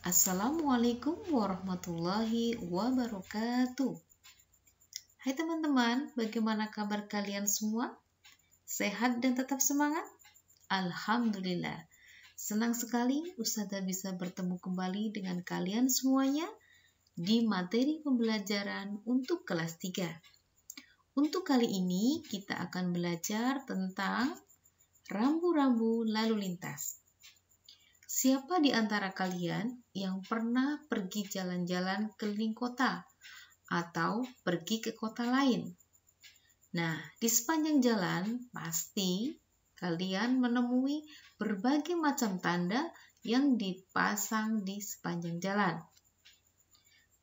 Assalamualaikum warahmatullahi wabarakatuh. Hai teman-teman, bagaimana kabar kalian semua? Sehat dan tetap semangat? Alhamdulillah. Senang sekali Ustazah bisa bertemu kembali dengan kalian semuanya di materi pembelajaran untuk kelas 3. Untuk kali ini kita akan belajar tentang rambu-rambu lalu lintas. Siapa di antara kalian yang pernah pergi jalan-jalan keliling kota atau pergi ke kota lain? Nah, di sepanjang jalan pasti kalian menemui berbagai macam tanda yang dipasang di sepanjang jalan.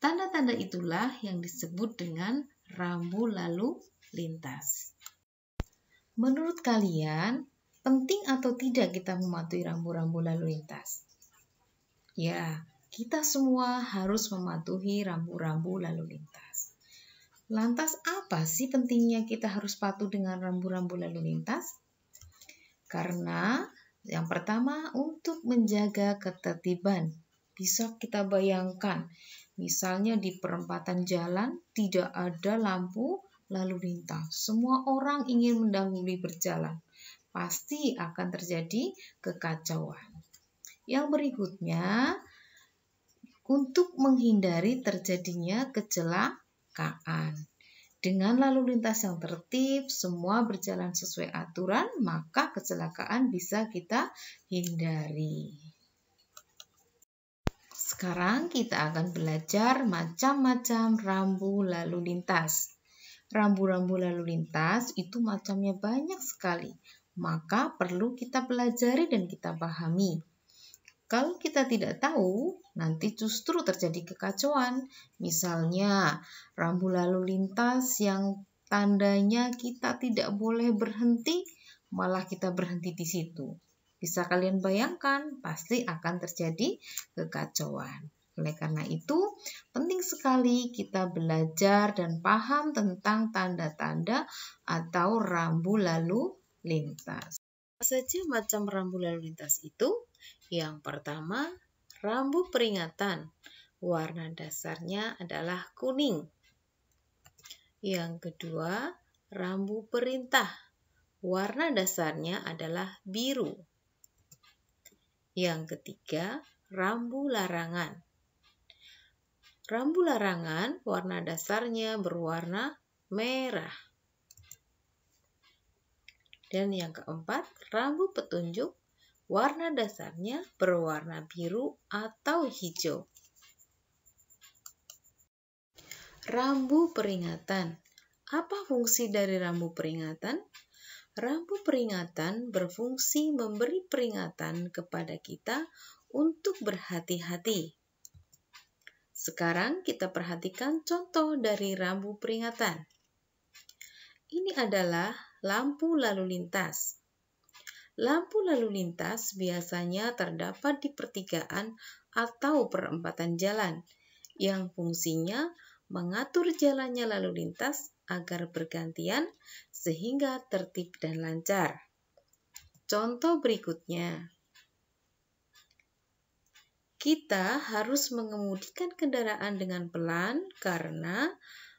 Tanda-tanda itulah yang disebut dengan rambu lalu lintas. Menurut kalian, penting atau tidak kita mematuhi rambu-rambu lalu lintas? Ya, kita semua harus mematuhi rambu-rambu lalu lintas. Lantas apa sih pentingnya kita harus patuh dengan rambu-rambu lalu lintas? Karena yang pertama untuk menjaga ketertiban. Bisa kita bayangkan, misalnya di perempatan jalan tidak ada lampu lalu lintas. Semua orang ingin mendahului berjalan. Pasti akan terjadi kekacauan. Yang berikutnya, untuk menghindari terjadinya kecelakaan. Dengan lalu lintas yang tertib, semua berjalan sesuai aturan, maka kecelakaan bisa kita hindari. Sekarang kita akan belajar macam-macam rambu lalu lintas. Rambu-rambu lalu lintas itu macamnya banyak sekali, maka perlu kita pelajari dan kita pahami. Kalau kita tidak tahu, nanti justru terjadi kekacauan. Misalnya, rambu lalu lintas yang tandanya kita tidak boleh berhenti, malah kita berhenti di situ. Bisa kalian bayangkan, pasti akan terjadi kekacauan. Oleh karena itu, penting sekali kita belajar dan paham tentang tanda-tanda atau rambu lalu lintas. Apa saja macam rambu lalu lintas itu? Yang pertama, rambu peringatan. Warna dasarnya adalah kuning. Yang kedua, rambu perintah. Warna dasarnya adalah biru. Yang ketiga, rambu larangan. Rambu larangan warna dasarnya berwarna merah. Dan yang keempat, rambu petunjuk. Warna dasarnya berwarna biru atau hijau. Rambu peringatan. Apa fungsi dari rambu peringatan? Rambu peringatan berfungsi memberi peringatan kepada kita untuk berhati-hati. Sekarang kita perhatikan contoh dari rambu peringatan. Ini adalah lampu lalu lintas. Lampu lalu lintas biasanya terdapat di pertigaan atau perempatan jalan yang fungsinya mengatur jalannya lalu lintas agar bergantian sehingga tertib dan lancar. Contoh berikutnya. Kita harus mengemudikan kendaraan dengan pelan karena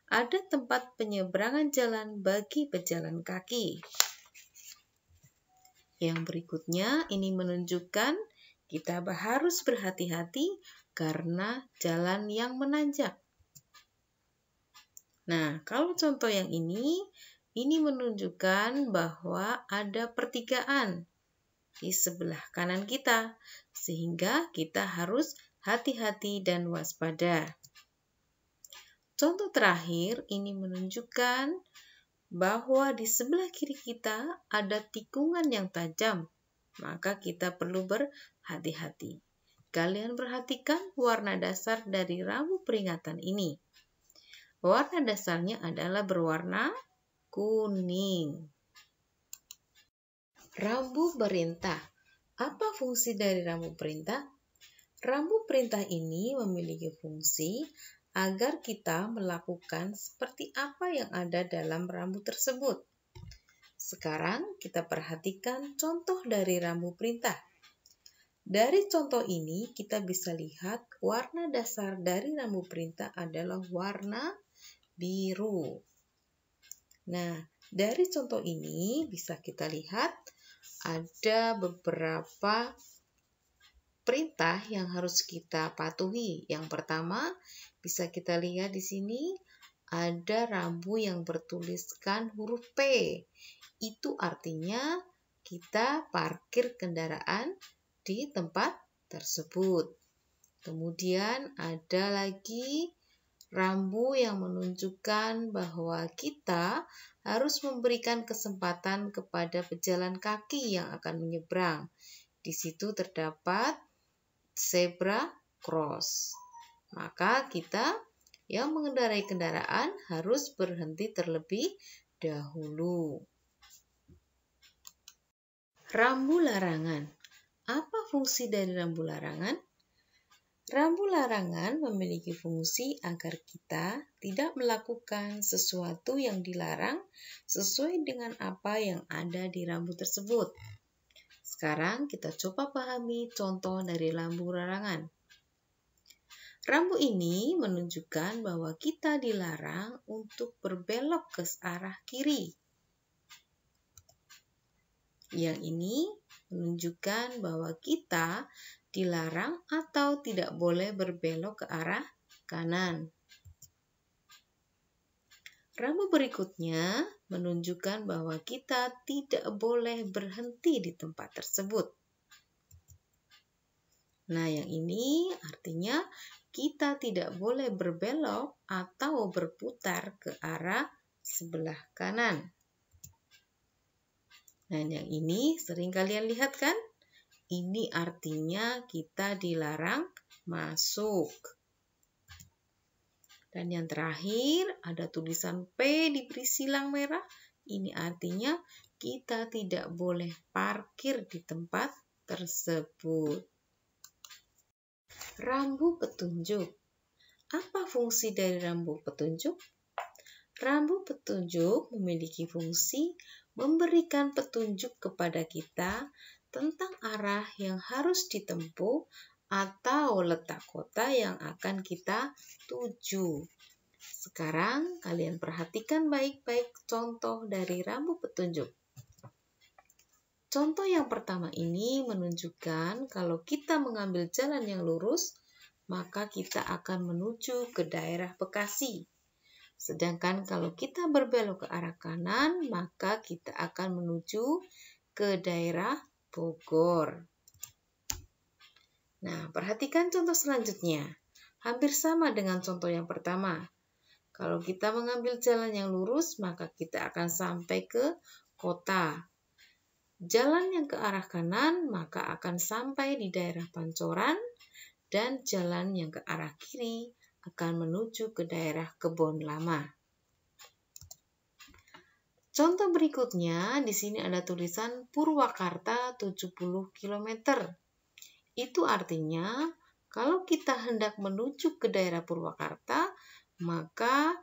ada tempat penyeberangan jalan bagi pejalan kaki. Yang berikutnya ini menunjukkan kita harus berhati-hati karena jalan yang menanjak. Nah, kalau contoh yang ini menunjukkan bahwa ada pertigaan di sebelah kanan kita, sehingga kita harus hati-hati dan waspada. Contoh terakhir ini menunjukkan bahwa di sebelah kiri kita ada tikungan yang tajam, maka kita perlu berhati-hati. Kalian perhatikan warna dasar dari rambu peringatan ini. Warna dasarnya adalah berwarna kuning. Rambu perintah. Apa fungsi dari rambu perintah? Rambu perintah ini memiliki fungsi agar kita melakukan seperti apa yang ada dalam rambu tersebut. Sekarang kita perhatikan contoh dari rambu perintah. Dari contoh ini kita bisa lihat warna dasar dari rambu perintah adalah warna biru. Nah, dari contoh ini bisa kita lihat ada beberapa perintah yang harus kita patuhi. Yang pertama, bisa kita lihat di sini ada rambu yang bertuliskan huruf P. Itu artinya kita parkir kendaraan di tempat tersebut. Kemudian ada lagi rambu yang menunjukkan bahwa kita harus memberikan kesempatan kepada pejalan kaki yang akan menyeberang. Di situ terdapat zebra cross. Maka kita yang mengendarai kendaraan harus berhenti terlebih dahulu. Rambu larangan. Apa fungsi dari rambu larangan? Rambu larangan memiliki fungsi agar kita tidak melakukan sesuatu yang dilarang sesuai dengan apa yang ada di rambu tersebut. Sekarang kita coba pahami contoh dari rambu larangan. Rambu ini menunjukkan bahwa kita dilarang untuk berbelok ke arah kiri. Yang ini menunjukkan bahwa kita dilarang atau tidak boleh berbelok ke arah kanan. Rambu berikutnya menunjukkan bahwa kita tidak boleh berhenti di tempat tersebut. Nah, yang ini artinya kita tidak boleh berbelok atau berputar ke arah sebelah kanan. Nah, yang ini sering kalian lihat kan? Ini artinya kita dilarang masuk. Dan yang terakhir ada tulisan P diberi silang merah. Ini artinya kita tidak boleh parkir di tempat tersebut. Rambu petunjuk. Apa fungsi dari rambu petunjuk? Rambu petunjuk memiliki fungsi memberikan petunjuk kepada kita tentang arah yang harus ditempuh atau letak kota yang akan kita tuju. Sekarang kalian perhatikan baik-baik contoh dari rambu petunjuk. Contoh yang pertama ini menunjukkan kalau kita mengambil jalan yang lurus, maka kita akan menuju ke daerah Bekasi. Sedangkan kalau kita berbelok ke arah kanan, maka kita akan menuju ke daerah Bogor. Nah, perhatikan contoh selanjutnya. Hampir sama dengan contoh yang pertama. Kalau kita mengambil jalan yang lurus, maka kita akan sampai ke kota. Jalan yang ke arah kanan maka akan sampai di daerah Pancoran, dan jalan yang ke arah kiri akan menuju ke daerah Kebon Lama. Contoh berikutnya, di sini ada tulisan Purwakarta 70 km. Itu artinya kalau kita hendak menuju ke daerah Purwakarta, maka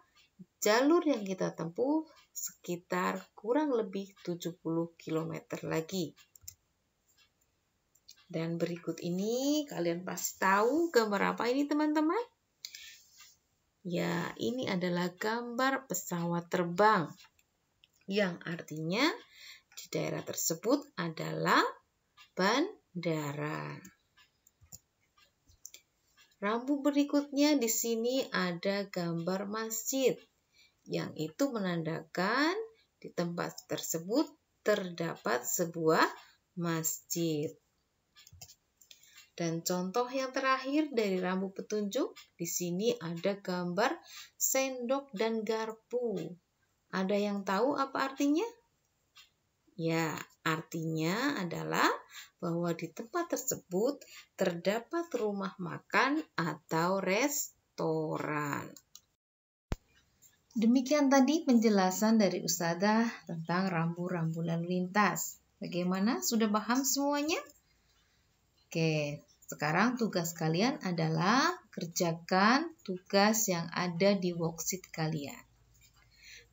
jalur yang kita tempuh sekitar kurang lebih 70 km lagi. Dan berikut ini kalian pasti tahu gambar apa ini teman-teman? Ya, ini adalah gambar pesawat terbang. Yang artinya di daerah tersebut adalah bandara. Rambu berikutnya di sini ada gambar masjid. Yang itu menandakan di tempat tersebut terdapat sebuah masjid. Dan contoh yang terakhir dari rambu petunjuk, di sini ada gambar sendok dan garpu. Ada yang tahu apa artinya? Ya, artinya adalah bahwa di tempat tersebut terdapat rumah makan atau restoran. Demikian tadi penjelasan dari Ustazah tentang rambu-rambu lalu lintas. Bagaimana? Sudah paham semuanya? Oke, sekarang tugas kalian adalah kerjakan tugas yang ada di worksheet kalian.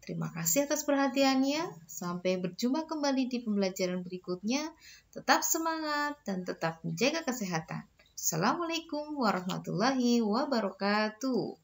Terima kasih atas perhatiannya. Sampai berjumpa kembali di pembelajaran berikutnya. Tetap semangat dan tetap menjaga kesehatan. Assalamualaikum warahmatullahi wabarakatuh.